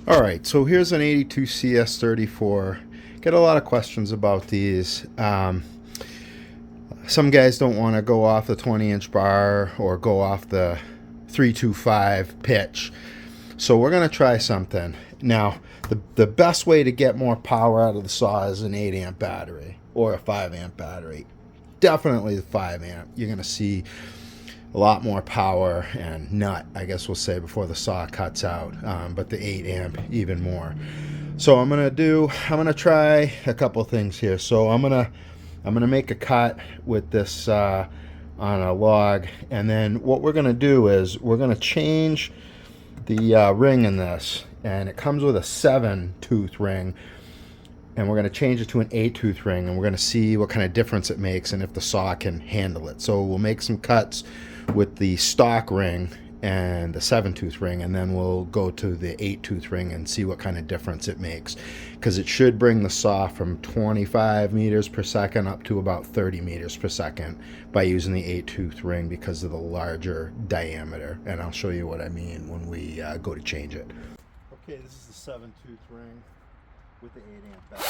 All right, so here's an 82 CS34. Get a lot of questions about these. Some guys don't want to go off the 20-inch bar or go off the 325 pitch. So we're going to try something. Now, the best way to get more power out of the saw is an 8 amp battery or a 5 amp battery. Definitely the 5 amp. You're going to see a lot more power and nut, I guess we'll say, before the saw cuts out. But the 8 amp even more. So I'm gonna try a couple things here. So I'm gonna make a cut with this on a log, and then what we're gonna do is we're gonna change the ring in this, and it comes with a 7-tooth ring, and we're going to change it to an 8-tooth ring, and we're going to see what kind of difference it makes and if the saw can handle it. So we'll make some cuts with the stock ring and the 7-tooth ring, and then we'll go to the 8-tooth ring and see what kind of difference it makes, because it should bring the saw from 25 meters per second up to about 30 meters per second by using the 8-tooth ring because of the larger diameter, and I'll show you what I mean when we go to change it. Okay, this is the 7-tooth ring with the 8 amp battery.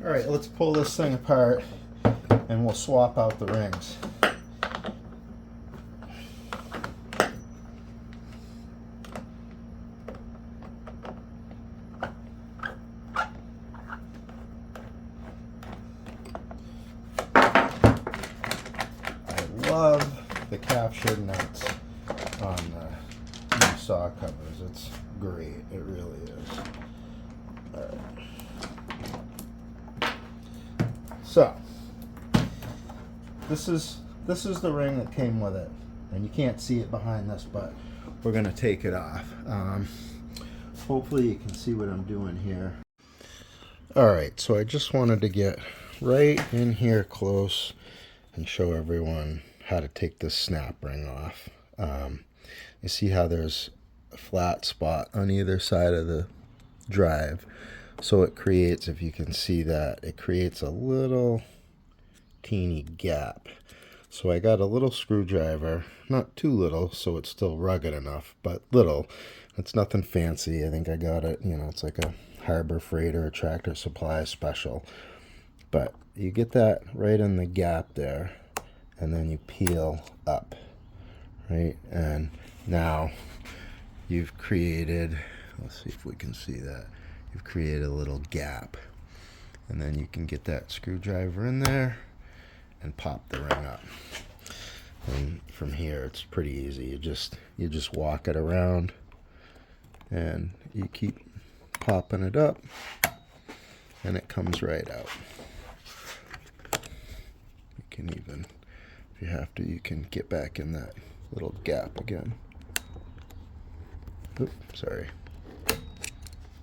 All right, let's pull this thing apart and we'll swap out the rings. I love the captured nuts on the new saw covers. It's great, it really is. All right. So, this is the ring that came with it, and you can't see it behind this, but we're gonna take it off. Hopefully you can see what I'm doing here. All right, so I just wanted to get right in here close and show everyone how to take this snap ring off. You see how there's a flat spot on either side of the drive. So it creates, if you can see that, it creates a little teeny gap. So I got a little screwdriver, not too little, so it's still rugged enough, but little. It's nothing fancy. I think I got it, it's like a Harbor Freight or a Tractor Supply special. But you get that right in the gap there, and then you peel up, right? And now you've created, let's see if we can see that. You've created a little gap, and then you can get that screwdriver in there and pop the ring up. And from here it's pretty easy. You just walk it around and you keep popping it up and it comes right out. You can even, if you have to, you can get back in that little gap again. Oops, sorry.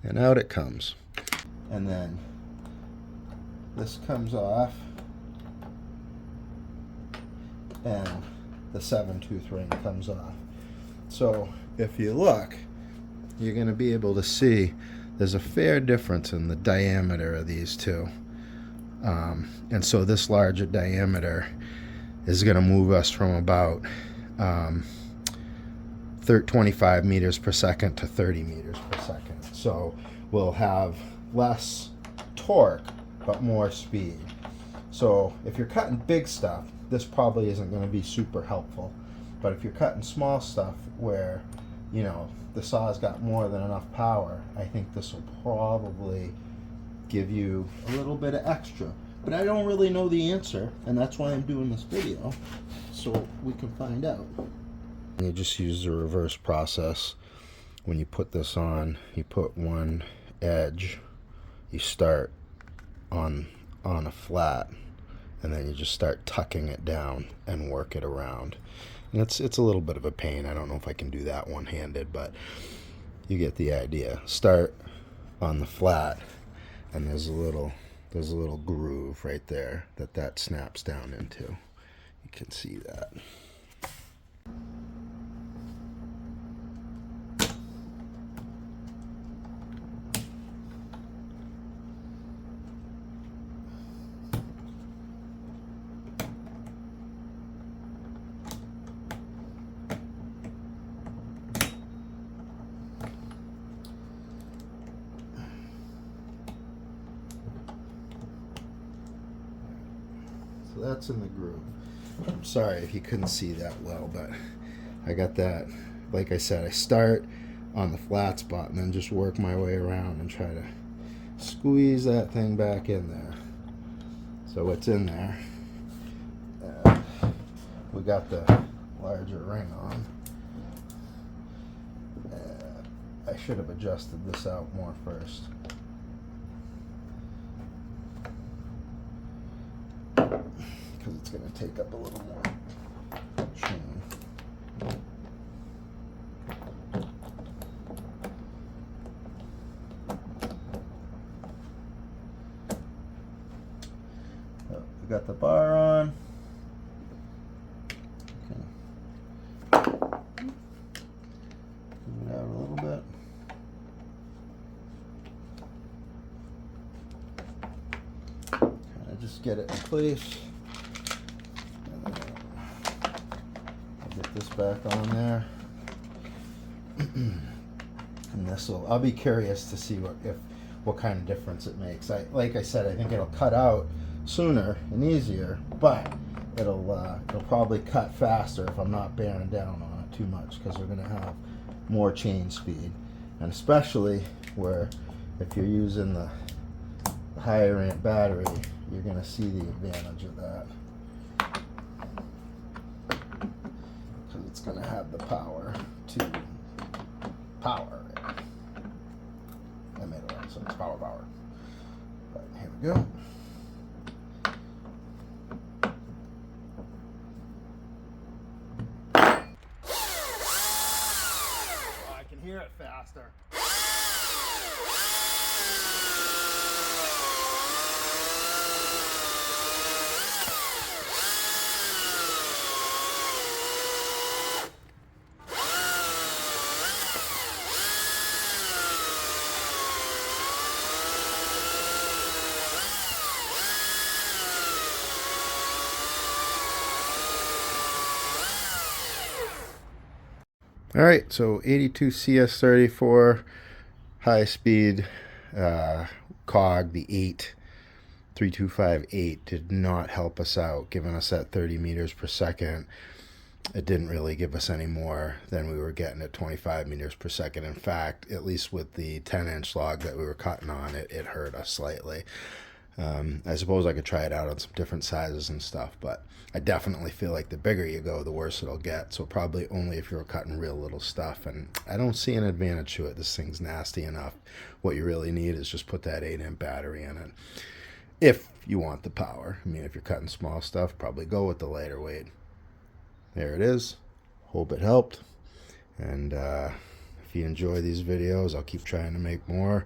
And out it comes. And then this comes off, and the 7-tooth ring comes off. So if you look, you're going to be able to see there's a fair difference in the diameter of these two. And so this larger diameter is going to move us from about 25 meters per second to 30 meters per second. So we'll have less torque, but more speed. So if you're cutting big stuff, this probably isn't going to be super helpful. But if you're cutting small stuff where, the saw's got more than enough power, I think this will probably give you a little bit of extra. But I don't really know the answer, and that's why I'm doing this video, so we can find out. You just use the reverse process. When you put this on, you put one edge, you start on a flat, and then you just start tucking it down and work it around. And it's a little bit of a pain. I don't know if I can do that one-handed, but you get the idea. Start on the flat, and there's a little There's a little groove right there that snaps down into. You can see that. So that's in the groove. I'm sorry if you couldn't see that well, but I got that. Like I said, I start on the flat spot and then just work my way around and try to squeeze that thing back in there. So it's in there. We got the larger ring on. I should have adjusted this out more first. Because it's going to take up a little more chain. We got the bar on. Okay. Move it out a little bit. Kind of just get it in place. Get this back on there. And I'll be curious to see what kind of difference it makes. Like I said, I think it'll cut out sooner and easier, but it'll probably cut faster if I'm not bearing down on it too much, because we're gonna have more chain speed, and especially where if you're using the higher amp battery, you're gonna see the advantage of that. It's going to have the power to power it. I made it right, so it's power. But here we go. Oh, I can hear it faster. All right, so 82 CS34 high speed cog, the 3258 did not help us out, giving us that 30 meters per second. It didn't really give us any more than we were getting at 25 meters per second. In fact, at least with the 10-inch log that we were cutting on, it hurt us slightly. I suppose I could try it out on some different sizes and stuff, but I definitely feel like the bigger you go, the worse it'll get. So probably only if you're cutting real little stuff, and I don't see an advantage to it. This thing's nasty enough. What you really need is just put that 8-amp battery in it if you want the power. I mean, if you're cutting small stuff, probably go with the lighter weight. There it is. Hope it helped. And if you enjoy these videos, I'll keep trying to make more.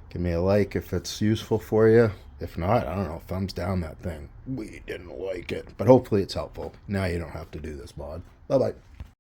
Give me a like if it's useful for you. If not, I don't know, thumbs down that thing. We didn't like it. But hopefully it's helpful. Now you don't have to do this mod. Bye-bye.